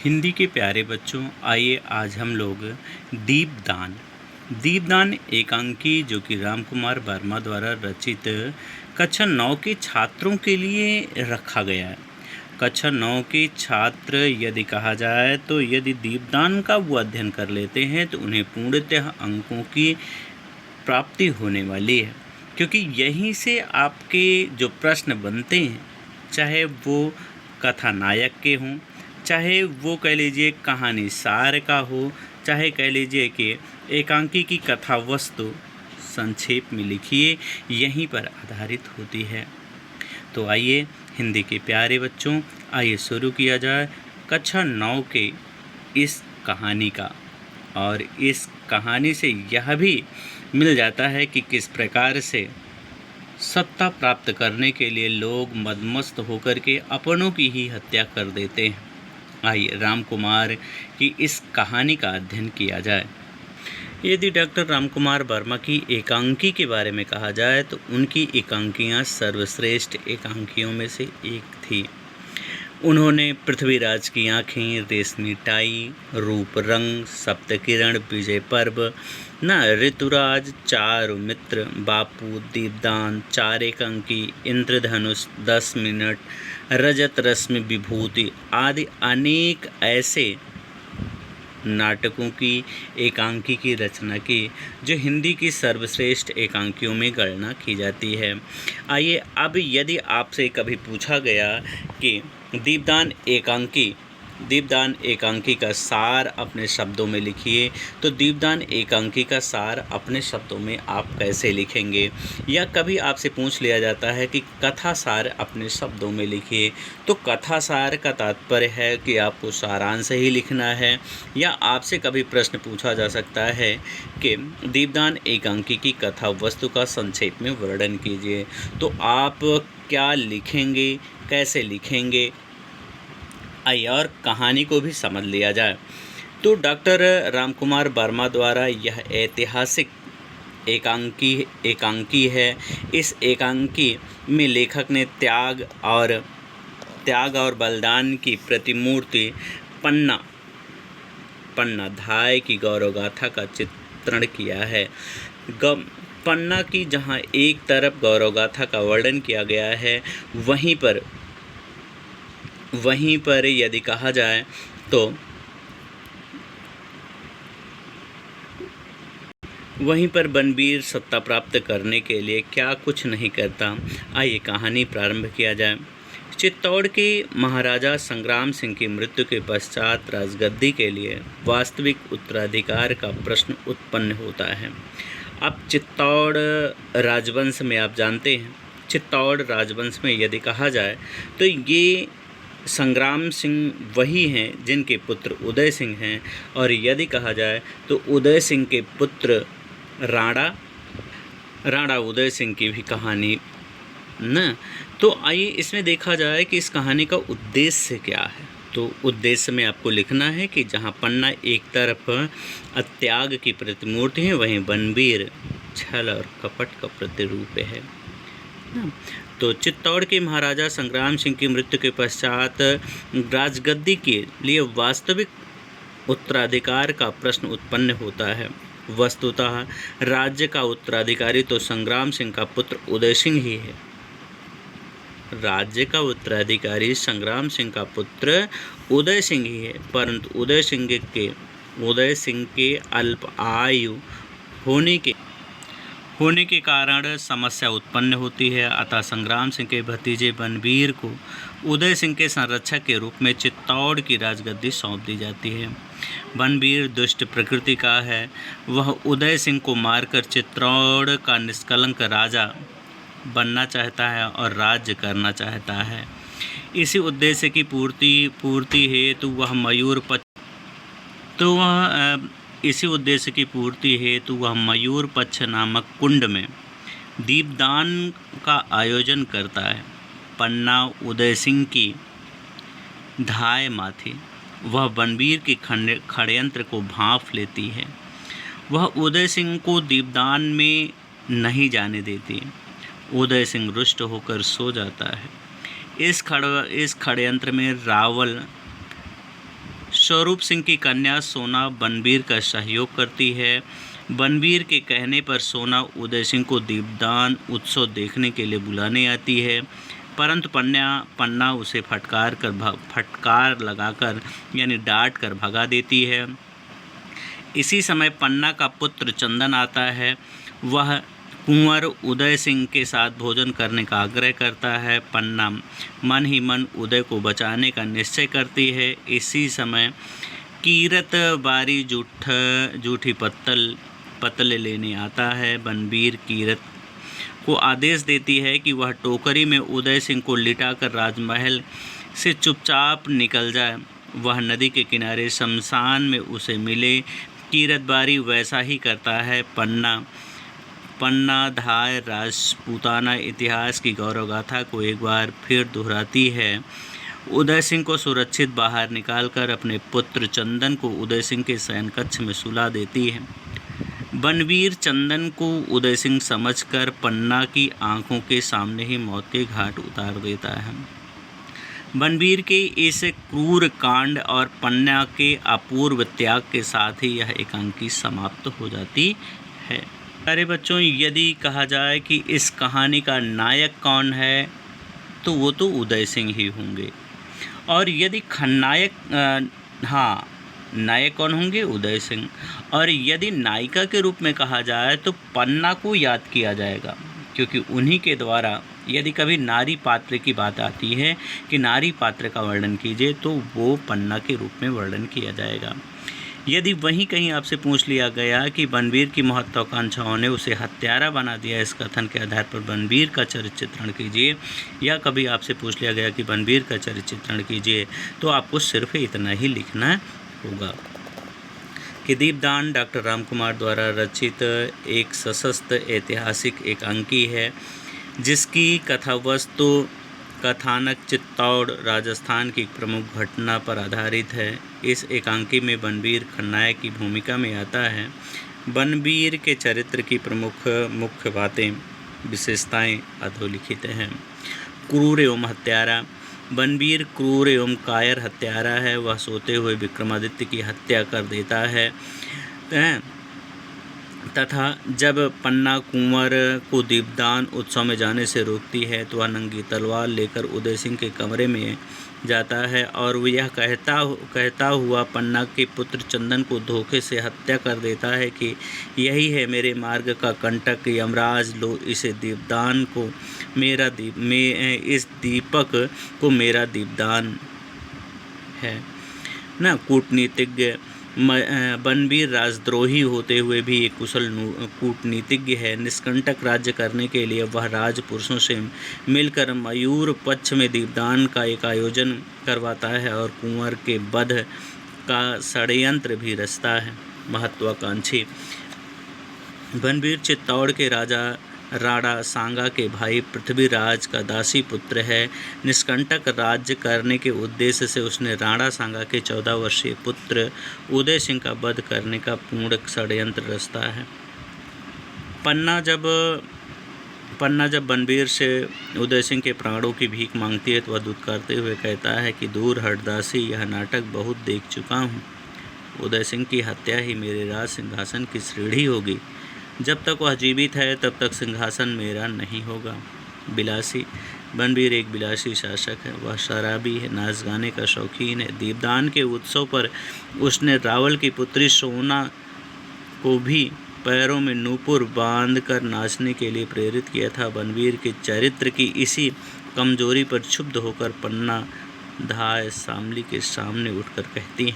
हिंदी के प्यारे बच्चों, आइए आज हम लोग दीपदान एकांकी जो कि राम कुमार वर्मा द्वारा रचित कक्षा 9 के छात्रों के लिए रखा गया है। कक्षा 9 के छात्र यदि कहा जाए तो यदि दीपदान का वो अध्ययन कर लेते हैं तो उन्हें पूर्णतः अंकों की प्राप्ति होने वाली है, क्योंकि यहीं से आपके जो प्रश्न बनते हैं, चाहे वो कथानायक के हों, चाहे वो कह लीजिए कहानी सार का हो, चाहे कह लीजिए कि एकांकी की कथा वस्तु संक्षेप में लिखिए, यहीं पर आधारित होती है। तो आइए हिंदी के प्यारे बच्चों, आइए शुरू किया जाए कक्षा 9 के इस कहानी का। और इस कहानी से यह भी मिल जाता है कि किस प्रकार से सत्ता प्राप्त करने के लिए लोग मदमस्त होकर के अपनों की ही हत्या कर देते हैं। आइए राम कुमार की इस कहानी का अध्ययन किया जाए। यदि डॉक्टर राम कुमार वर्मा की एकांकी के बारे में कहा जाए तो उनकी एकांकियाँ सर्वश्रेष्ठ एकांकियों में से एक थी। उन्होंने पृथ्वीराज की आँखें, रेशमी टाई, रूप रंग, सप्तकिरण, विजय पर्व, न ऋतुराज, चारु मित्र, बापू, दीपदान, चार एकांकी, इंद्रधनुष, 10 मिनट, रजत रश्मि विभूति आदि अनेक ऐसे नाटकों की एकांकी की रचना की जो हिंदी की सर्वश्रेष्ठ एकांकियों में गणना की जाती है। आइए अब यदि आपसे कभी पूछा गया कि दीपदान एकांकी का सार अपने शब्दों में लिखिए, तो दीपदान एकांकी का सार अपने शब्दों में आप कैसे लिखेंगे? या कभी आपसे पूछ लिया जाता है कि कथा सार अपने शब्दों में लिखिए, तो कथा सार का तात्पर्य है कि आपको सारांश ही लिखना है। या आपसे कभी प्रश्न पूछा जा सकता है कि दीपदान एकांकी की कथा वस्तु का संक्षेप में वर्णन कीजिए, तो आप क्या लिखेंगे, कैसे लिखेंगे? आइए और कहानी को भी समझ लिया जाए। तो डॉक्टर राम कुमार वर्मा द्वारा यह ऐतिहासिक एकांकी है। इस एकांकी में लेखक ने त्याग और बलिदान की प्रतिमूर्ति पन्ना धाय की गौरव गाथा का चित्रण किया है। पन्ना की जहाँ एक तरफ गौरव गाथा का वर्णन किया गया है, वहीं पर यदि कहा जाए तो वहीं पर बनबीर सत्ता प्राप्त करने के लिए क्या कुछ नहीं करता। आइए कहानी प्रारंभ किया जाए। चित्तौड़ के महाराजा संग्राम सिंह की मृत्यु के पश्चात राजगद्दी के लिए वास्तविक उत्तराधिकार का प्रश्न उत्पन्न होता है। अब चित्तौड़ राजवंश में आप जानते हैं, चित्तौड़ राजवंश में यदि कहा जाए तो ये संग्राम सिंह वही हैं जिनके पुत्र उदय सिंह हैं, और यदि कहा जाए तो उदय सिंह के पुत्र राणा उदय सिंह की भी कहानी न। तो आइए इसमें देखा जाए कि इस कहानी का उद्देश्य क्या है। तो उद्देश्य में आपको लिखना है कि जहाँ पन्ना एक तरफ त्याग की प्रतिमूर्ति है, वहीं बनबीर छल और कपट का प्रतिरूप है। तो चित्तौड़ के महाराजा संग्राम सिंह की मृत्यु के पश्चात राजगद्दी के लिए वास्तविक उत्तराधिकार का प्रश्न उत्पन्न होता है। वस्तुतः राज्य का उत्तराधिकारी तो संग्राम सिंह का पुत्र उदय सिंह ही है। राज्य का उत्तराधिकारी संग्राम सिंह का पुत्र उदय सिंह ही है, परंतु उदय सिंह के अल्प आयु होने के कारण समस्या उत्पन्न होती है। अतः संग्राम सिंह के भतीजे बनबीर को उदय सिंह के संरक्षक के रूप में चित्तौड़ की राजगद्दी सौंप दी जाती है। बनबीर दुष्ट प्रकृति का है। वह उदय सिंह को मारकर चित्तौड़ का निष्कलंक राजा बनना चाहता है और राज्य करना चाहता है। इसी उद्देश्य की पूर्ति हेतु वह मयूर पक्ष नामक कुंड में दीपदान का आयोजन करता है। पन्ना उदय सिंह की धाय माथी, वह बनबीर के षड्यंत्र को भांप लेती है। वह उदय सिंह को दीपदान में नहीं जाने देती। उदय सिंह रुष्ट होकर सो जाता है। इस षड्यंत्र में रावल स्वरूप सिंह की कन्या सोना बनबीर का सहयोग करती है। बनबीर के कहने पर सोना उदय सिंह को दीपदान उत्सव देखने के लिए बुलाने आती है, परंतु पन्ना उसे फटकार लगाकर यानी डांट कर भगा देती है। इसी समय पन्ना का पुत्र चंदन आता है। वह कुंवर उदय सिंह के साथ भोजन करने का आग्रह करता है। पन्ना मन ही मन उदय को बचाने का निश्चय करती है। इसी समय कीरत बारी जूठी पत्तल लेने आता है। बनबीर कीरत को आदेश देती है कि वह टोकरी में उदय सिंह को लिटाकर राजमहल से चुपचाप निकल जाए। वह नदी के किनारे शमशान में उसे मिले। कीरतबारी वैसा ही करता है। पन्ना धाय राजपूताना इतिहास की गौरव गाथा को एक बार फिर दोहराती है। उदय सिंह को सुरक्षित बाहर निकालकर अपने पुत्र चंदन को उदय सिंह के शयन कक्ष में सुला देती है। बनबीर चंदन को उदय सिंह समझकर पन्ना की आंखों के सामने ही मौत के घाट उतार देता है। बनबीर के इस क्रूर कांड और पन्ना के अपूर्व त्याग के साथ ही यह एकांकी समाप्त हो जाती है। प्यारे बच्चों, यदि कहा जाए कि इस कहानी का नायक कौन है तो वो तो उदय सिंह ही होंगे, और यदि खलनायक नायक कौन होंगे? उदय सिंह। और यदि नायिका के रूप में कहा जाए तो पन्ना को याद किया जाएगा, क्योंकि उन्हीं के द्वारा यदि कभी नारी पात्र की बात आती है कि नारी पात्र का वर्णन कीजिए तो वो पन्ना के रूप में वर्णन किया जाएगा। यदि वहीं कहीं आपसे पूछ लिया गया कि बनबीर की महत्वाकांक्षाओं ने उसे हत्यारा बना दिया, इस कथन के आधार पर बनबीर का चरित्र चित्रण कीजिए, या कभी आपसे पूछ लिया गया कि बनबीर का चरित्र चित्रण कीजिए, तो आपको सिर्फ इतना ही लिखना होगा कि दीपदान डॉक्टर रामकुमार द्वारा रचित एक सशक्त ऐतिहासिक एकांकी है, जिसकी कथावस्तु कथानक चित्तौड़ राजस्थान की एक प्रमुख घटना पर आधारित है। इस एकांकी में बनबीर खलनायक की भूमिका में आता है। बनबीर के चरित्र की मुख्य बातें विशेषताएं अधोलिखित हैं। क्रूर एवं हत्यारा। बनबीर क्रूर एवं कायर हत्यारा है। वह सोते हुए विक्रमादित्य की हत्या कर देता है तथा जब पन्ना कुंवर को दीपदान उत्सव में जाने से रोकती है तो वह नंगी तलवार लेकर उदय सिंह के कमरे में जाता है और वह यह कहता हुआ पन्ना के पुत्र चंदन को धोखे से हत्या कर देता है कि यही है मेरे मार्ग का कंटक यमराज, लो इसे दीपदान को इस दीपक को मेरा दीपदान है ना। कूटनीतिज्ञ। बनबीर राजद्रोही होते हुए भी एक कुशल कूटनीतिज्ञ है। निष्कंटक राज्य करने के लिए वह राजपुरुषों से मिलकर मयूर पक्ष में दीपदान का एक आयोजन करवाता है और कुंवर के वध का षड्यंत्र भी रचता है। महत्वाकांक्षी। बनबीर चित्तौड़ के राजा राणा सांगा के भाई पृथ्वीराज का दासी पुत्र है। निष्कंटक राज्य करने के उद्देश्य से उसने राणा सांगा के 14 वर्षीय पुत्र उदय सिंह का वध करने का पूर्ण षड्यंत्र रचता है। पन्ना जब बनबीर से उदय सिंह के प्राणों की भीख मांगती है तो वह दुत्कारते हुए कहता है कि दूर हट दासी, यह नाटक बहुत देख चुका हूँ। उदय सिंह की हत्या ही मेरे राज सिंहासन की सीढ़ी होगी। जब तक वह जीवित है तब तक सिंहासन मेरा नहीं होगा। बिलासी। बनबीर एक बिलासी शासक है। वह शराबी है, नाच गाने का शौकीन है। दीपदान के उत्सव पर उसने रावल की पुत्री सोना को भी पैरों में नूपुर बांधकर नाचने के लिए प्रेरित किया था। बनबीर के चरित्र की इसी कमजोरी पर क्षुब्ध होकर पन्ना धाय शामली के सामने उठकर कहती है,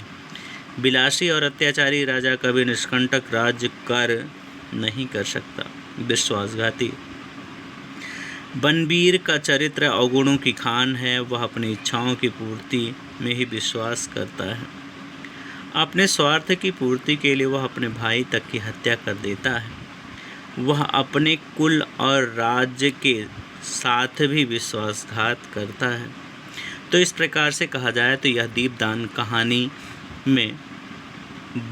बिलासी और अत्याचारी राजा कभी निष्कंटक राज्य नहीं कर सकता। विश्वासघाती। बनबीर का चरित्र अवगुणों की खान है। वह अपनी इच्छाओं की पूर्ति में ही विश्वास करता है। अपने स्वार्थ की पूर्ति के लिए वह अपने भाई तक की हत्या कर देता है। वह अपने कुल और राज्य के साथ भी विश्वासघात करता है। तो इस प्रकार से कहा जाए तो यह दीपदान कहानी में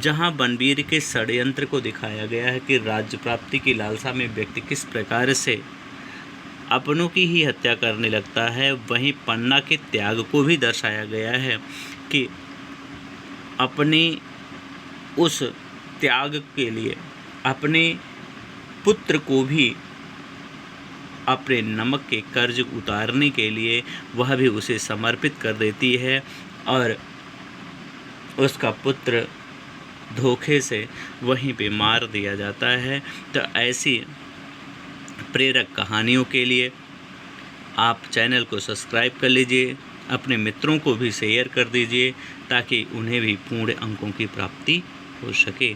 जहाँ बनबीर के षड्यंत्र को दिखाया गया है कि राज्य प्राप्ति की लालसा में व्यक्ति किस प्रकार से अपनों की ही हत्या करने लगता है, वहीं पन्ना के त्याग को भी दर्शाया गया है कि अपने उस त्याग के लिए अपने पुत्र को भी अपने नमक के कर्ज उतारने के लिए वह भी उसे समर्पित कर देती है और उसका पुत्र धोखे से वहीं पे मार दिया जाता है। तो ऐसी प्रेरक कहानियों के लिए आप चैनल को सब्सक्राइब कर लीजिए, अपने मित्रों को भी शेयर कर दीजिए ताकि उन्हें भी पूर्ण अंकों की प्राप्ति हो सके।